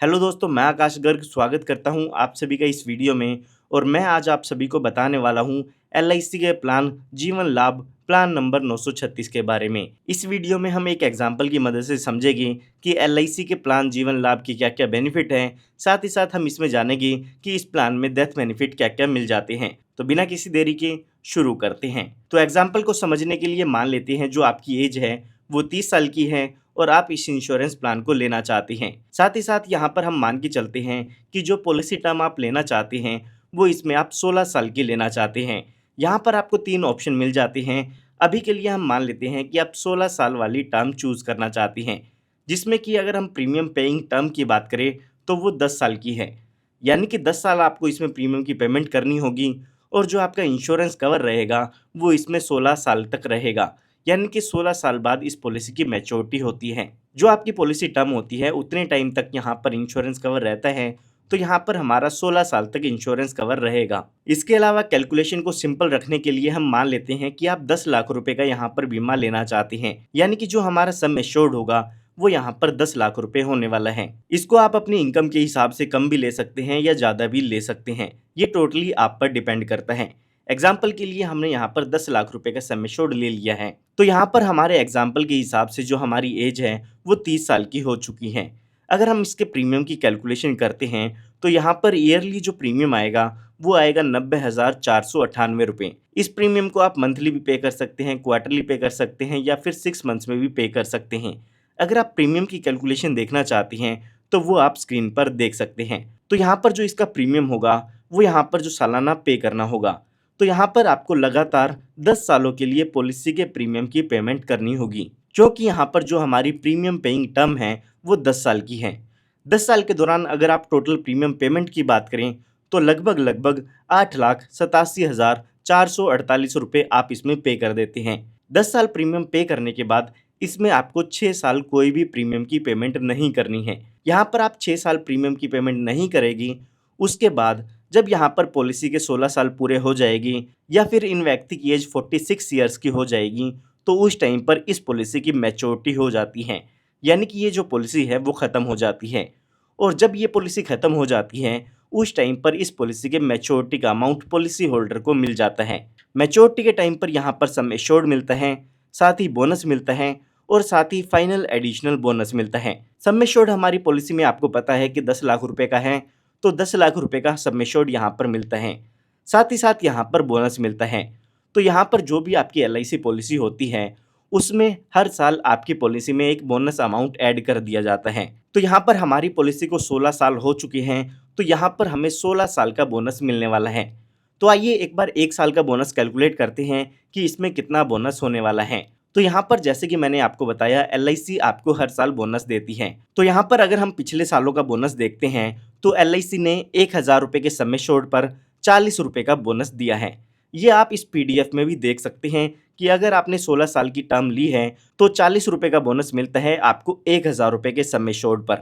Hello दोस्तों, मैं आकाश गर्ग स्वागत करता हूं आप सभी का इस वीडियो में। और मैं आज आप सभी को बताने वाला हूं एलआईसी के प्लान जीवन लाभ प्लान नंबर 936 के बारे में। इस वीडियो में हम एक एग्जांपल की मदद से समझेंगे कि एलआईसी के प्लान जीवन लाभ के क्या क्या बेनिफिट हैं। साथ ही साथ हम इसमें जानेंगे कि इस प्लान में डेथ बेनिफिट क्या क्या मिल जाते हैं। तो बिना किसी देरी के शुरू करते हैं। तो एग्जाम्पल को समझने के लिए मान लेते हैं जो आपकी एज है वो 30 साल की है और आप इस इंश्योरेंस प्लान को लेना चाहते हैं। साथ ही साथ यहाँ पर हम मान के चलते हैं कि जो पॉलिसी टर्म आप लेना चाहते हैं वो इसमें आप 16 साल की लेना चाहते हैं। यहाँ पर आपको 3 ऑप्शन मिल जाते हैं। अभी के लिए हम मान लेते हैं कि आप 16 साल वाली टर्म चूज़ करना चाहते हैं, जिसमें कि अगर हम प्रीमियम पेइंग टर्म की बात करें तो वो 10 साल की है। यानी कि 10 साल आपको इसमें प्रीमियम की पेमेंट करनी होगी और जो आपका इंश्योरेंस कवर रहेगा वो इसमें 16 साल तक रहेगा। यानी कि 16 साल बाद इस पॉलिसी की मैच्योरिटी होती है। जो आपकी पॉलिसी टर्म होती है उतने टाइम तक यहाँ पर इंश्योरेंस कवर रहता है, तो यहाँ पर हमारा 16 साल तक इंश्योरेंस कवर रहेगा। इसके अलावा कैलकुलेशन को सिंपल रखने के लिए हम मान लेते हैं कि आप 10 लाख रुपए का यहाँ पर बीमा लेना चाहते हैं, यानी कि जो हमारा सम एश्योर्ड होगा वो यहाँ पर 10 लाख रुपए होने वाला है। इसको आप अपनी इनकम के हिसाब से कम भी ले सकते हैं या ज़्यादा भी ले सकते हैं, ये टोटली आप पर डिपेंड करता है। एग्जाम्पल के लिए हमने यहाँ पर 10 लाख रुपए का सम एश्योर्ड ले लिया है, तो यहाँ पर हमारे एग्जाम्पल के हिसाब से जो हमारी एज है वो 30 साल की हो चुकी है। अगर हम इसके प्रीमियम की कैलकुलेशन करते हैं तो यहाँ पर ईयरली जो प्रीमियम आएगा वो आएगा 90,498 रुपये। इस प्रीमियम को आप मंथली भी पे कर सकते हैं, क्वार्टरली पे कर सकते हैं या फिर 6 मंथ्स में भी पे कर सकते हैं। अगर आप प्रीमियम की कैलकुलेशन देखना चाहते हैं तो वो आप स्क्रीन पर देख सकते हैं। तो यहाँ पर जो इसका प्रीमियम होगा वो यहाँ पर जो सालाना पे करना होगा, तो यहाँ पर आपको लगातार 10 सालों के लिए पॉलिसी के प्रीमियम की पेमेंट करनी होगी, क्योंकि यहाँ पर जो हमारी प्रीमियम पेइंग टर्म है वो 10 साल की है। 10 साल के दौरान अगर आप टोटल प्रीमियम पेमेंट की बात करें तो लगभग 8,87,448 रुपये आप इसमें पे कर देते हैं। 10 साल प्रीमियम पे करने के बाद इसमें आपको 6 साल कोई भी प्रीमियम की पेमेंट नहीं करनी है। यहाँ पर आप 6 साल प्रीमियम की पेमेंट नहीं करेगी, उसके बाद जब यहाँ पर पॉलिसी के 16 साल पूरे हो जाएगी या फिर इन व्यक्ति की एज 46 ईयर्स की हो जाएगी, तो उस टाइम पर इस पॉलिसी की मैच्योरिटी हो जाती है। यानी कि ये जो पॉलिसी है वो ख़त्म हो जाती है। और जब ये पॉलिसी ख़त्म हो जाती है उस टाइम पर इस पॉलिसी के मैच्योरिटी का अमाउंट पॉलिसी होल्डर को मिल जाता है। मैच्योरिटी के टाइम पर यहाँ पर सम एश्योर्ड मिलता है, साथ ही बोनस मिलता है और साथ ही फाइनल एडिशनल बोनस मिलता है। सम एश्योर्ड हमारी पॉलिसी में आपको पता है कि 10 लाख रुपए का है, तो 10 लाख रुपए का सम एश्योर्ड यहाँ पर मिलता है। साथ ही साथ यहाँ पर बोनस मिलता है। तो यहाँ पर जो भी आपकी एलआईसी पॉलिसी होती है उसमें हर साल आपकी पॉलिसी में एक बोनस अमाउंट ऐड कर दिया जाता है। तो यहाँ पर हमारी पॉलिसी को 16 साल हो चुके हैं, तो यहाँ पर हमें 16 साल का बोनस मिलने वाला है। तो आइए एक बार 1 साल का बोनस कैलकुलेट करते हैं कि इसमें कितना बोनस होने वाला है। तो यहाँ पर जैसे कि मैंने आपको बताया एलआईसी आपको हर साल बोनस देती है। तो यहाँ पर अगर हम पिछले सालों का बोनस देखते हैं तो एलआईसी ने 1,000 रुपये के सम एश्योर्ड पर 40 रुपये का बोनस दिया है। ये आप इस पीडीएफ में भी देख सकते हैं कि अगर आपने 16 साल की टर्म ली है तो 40 रुपये का बोनस मिलता है आपको 1,000 रुपये के सम एश्योर्ड पर।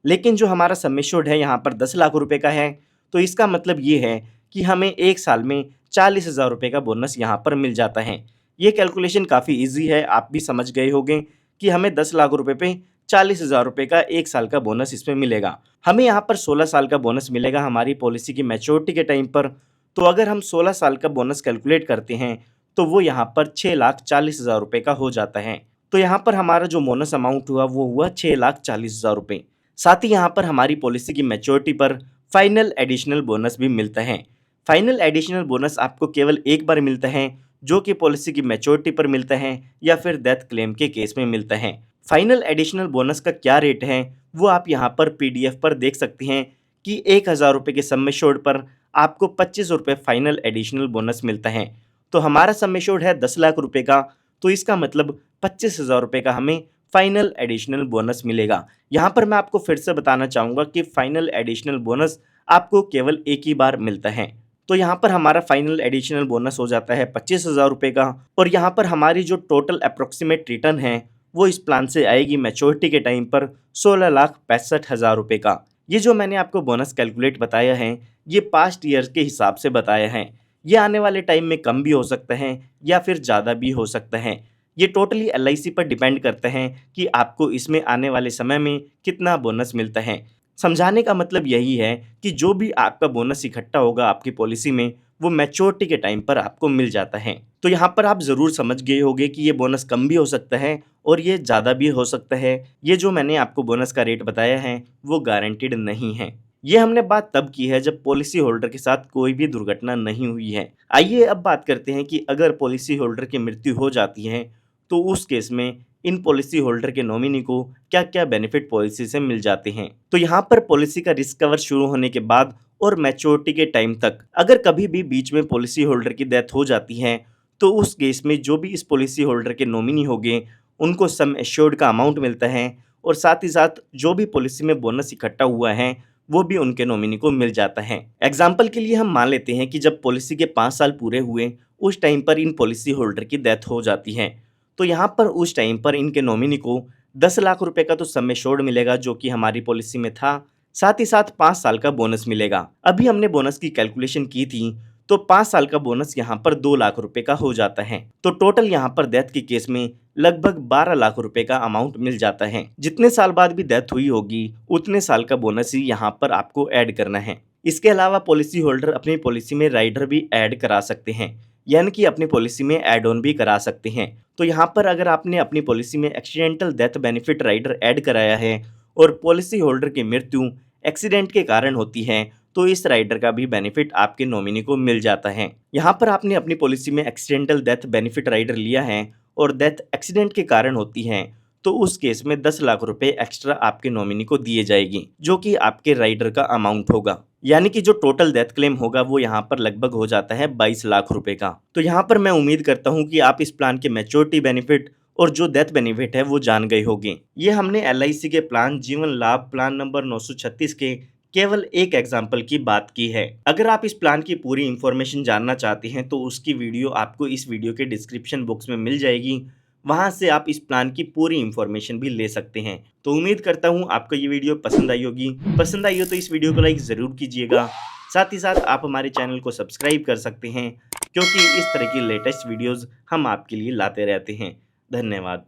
लेकिन जो हमारा सम एश्योर्ड है यहाँ पर 10 लाख रुपये का है, तो इसका मतलब ये है कि हमें 1 साल में 40,000 रुपये का बोनस यहाँ पर मिल जाता है। ये कैलकुलेशन काफ़ी ईजी है, आप भी समझ गए होंगे कि हमें 10 लाख रुपये पे 40,000 रुपये का 1 साल का बोनस इसमें मिलेगा। हमें यहाँ पर 16 साल का बोनस मिलेगा हमारी पॉलिसी की मैच्योरिटी के टाइम पर। तो अगर हम 16 साल का बोनस कैलकुलेट करते हैं तो वो यहाँ पर 6,40,000 रुपये का हो जाता है। तो यहाँ पर हमारा जो बोनस अमाउंट हुआ वो हुआ 6,40,000 रुपये। साथ ही यहाँ पर हमारी पॉलिसी की मैच्योरिटी पर फाइनल एडिशनल बोनस भी मिलता है। फाइनल एडिशनल बोनस आपको केवल एक बार मिलता है, जो कि पॉलिसी की मैच्योरिटी पर मिलता है या फिर डेथ क्लेम के केस में मिलता है। फाइनल एडिशनल बोनस का क्या रेट है वो आप यहाँ पर पीडीएफ पर देख सकते हैं कि 1,000 रुपये के सम एश्योर्ड पर आपको 25 रुपये फाइनल एडिशनल बोनस मिलता है। तो हमारा सम एश्योर्ड है 10 लाख रुपये का, तो इसका मतलब 25,000 रुपये का हमें फाइनल एडिशनल बोनस मिलेगा। यहाँ पर मैं आपको फिर से बताना चाहूँगा कि फाइनल एडिशनल बोनस आपको केवल एक ही बार मिलता है। तो यहाँ पर हमारा फाइनल एडिशनल बोनस हो जाता है 25,000 रुपये का। और यहाँ पर हमारी जो टोटल अप्रोक्सीमेट रिटर्न है वो इस प्लान से आएगी मैच्योरिटी के टाइम पर 16,65,000 रुपये का। ये जो मैंने आपको बोनस कैलकुलेट बताया है ये पास्ट ईयर के हिसाब से बताया है। ये आने वाले टाइम में कम भी हो सकता है या फिर ज़्यादा भी हो सकता है। ये टोटली एलआईसी पर डिपेंड करता है कि आपको इसमें आने वाले समय में कितना बोनस मिलता है। समझाने का मतलब यही है कि जो भी आपका बोनस इकट्ठा होगा आपकी पॉलिसी में, वो मैच्योरिटी के टाइम पर आपको मिल जाता है। तो यहाँ पर आप ज़रूर समझ गए होंगे कि ये बोनस कम भी हो सकता है और ये ज़्यादा भी हो सकता है। ये जो मैंने आपको बोनस का रेट बताया है वो गारंटीड नहीं है। ये हमने बात तब की है जब पॉलिसी होल्डर के साथ कोई भी दुर्घटना नहीं हुई है। आइए अब बात करते हैं कि अगर पॉलिसी होल्डर की मृत्यु हो जाती है तो उस केस में इन पॉलिसी होल्डर के नॉमिनी को क्या क्या बेनिफिट पॉलिसी से मिल जाते हैं। तो यहाँ पर पॉलिसी का रिस्क कवर शुरू होने के बाद और मैच्योरिटी के टाइम तक अगर कभी भी बीच में पॉलिसी होल्डर की डेथ हो जाती है तो उस केस में जो भी इस पॉलिसी होल्डर के नॉमिनी होंगे उनको सम एश्योर्ड का अमाउंट मिलता है और साथ ही साथ जो भी पॉलिसी में बोनस इकट्ठा हुआ है वो भी उनके नॉमिनी को मिल जाता है। एग्जाम्पल के लिए हम मान लेते हैं कि जब पॉलिसी के 5 साल पूरे हुए उस टाइम पर इन पॉलिसी होल्डर की डेथ हो जाती है तो यहाँ पर उस टाइम पर इनके नॉमिनी को 10 लाख रुपए का तो सम एश्योर्ड मिलेगा जो कि हमारी पॉलिसी में था, साथ ही साथ 5 साल का बोनस मिलेगा। अभी हमने बोनस की कैलकुलेशन की थी तो 5 साल का बोनस यहाँ पर 2 लाख रुपए का हो जाता है। तो टोटल यहाँ पर डेथ के केस में लगभग 12 लाख रुपए का अमाउंट मिल जाता है। जितने साल बाद भी डेथ हुई होगी उतने साल का बोनस ही यहाँ पर आपको ऐड करना है। इसके अलावा पॉलिसी होल्डर अपनी पॉलिसी में राइडर भी ऐड करा सकते हैं, यानी कि अपनी पॉलिसी में ऐड ऑन भी करा सकते हैं। तो यहाँ पर अगर आपने अपनी पॉलिसी में accidental death benefit rider add कराया है और पॉलिसी होल्डर की मृत्यु एक्सीडेंट के कारण होती है तो इस राइडर का भी बेनिफिट आपके नॉमिनी को मिल जाता है। यहाँ पर आपने अपनी पॉलिसी में एक्सीडेंटल डेथ बेनिफिट राइडर लिया है और डेथ एक्सीडेंट के कारण होती है तो उस केस में 10 लाख रुपए एक्स्ट्रा आपके नॉमिनी को दिए जाएगी जो कि आपके राइडर का अमाउंट होगा। यानी कि जो टोटल डेथ क्लेम होगा वो यहाँ पर लगभग हो जाता है 22 लाख रुपए का। तो यहाँ पर मैं उम्मीद करता हूँ कि आप इस प्लान के मैच्योरिटी बेनिफिट और जो डेथ बेनिफिट है वो जान गए होंगे। ये हमने LIC के प्लान जीवन लाभ प्लान नंबर 936 के केवल एक एग्जाम्पल की बात की है। अगर आप इस प्लान की पूरी इंफॉर्मेशन जानना चाहते हैं तो उसकी वीडियो आपको इस वीडियो के डिस्क्रिप्शन बॉक्स में मिल जाएगी, वहां से आप इस प्लान की पूरी इंफॉर्मेशन भी ले सकते हैं। तो उम्मीद करता हूं आपको ये वीडियो पसंद आई होगी। पसंद आई हो तो इस वीडियो को लाइक ज़रूर कीजिएगा। साथ ही साथ आप हमारे चैनल को सब्सक्राइब कर सकते हैं क्योंकि इस तरह की लेटेस्ट वीडियोज़ हम आपके लिए लाते रहते हैं। धन्यवाद।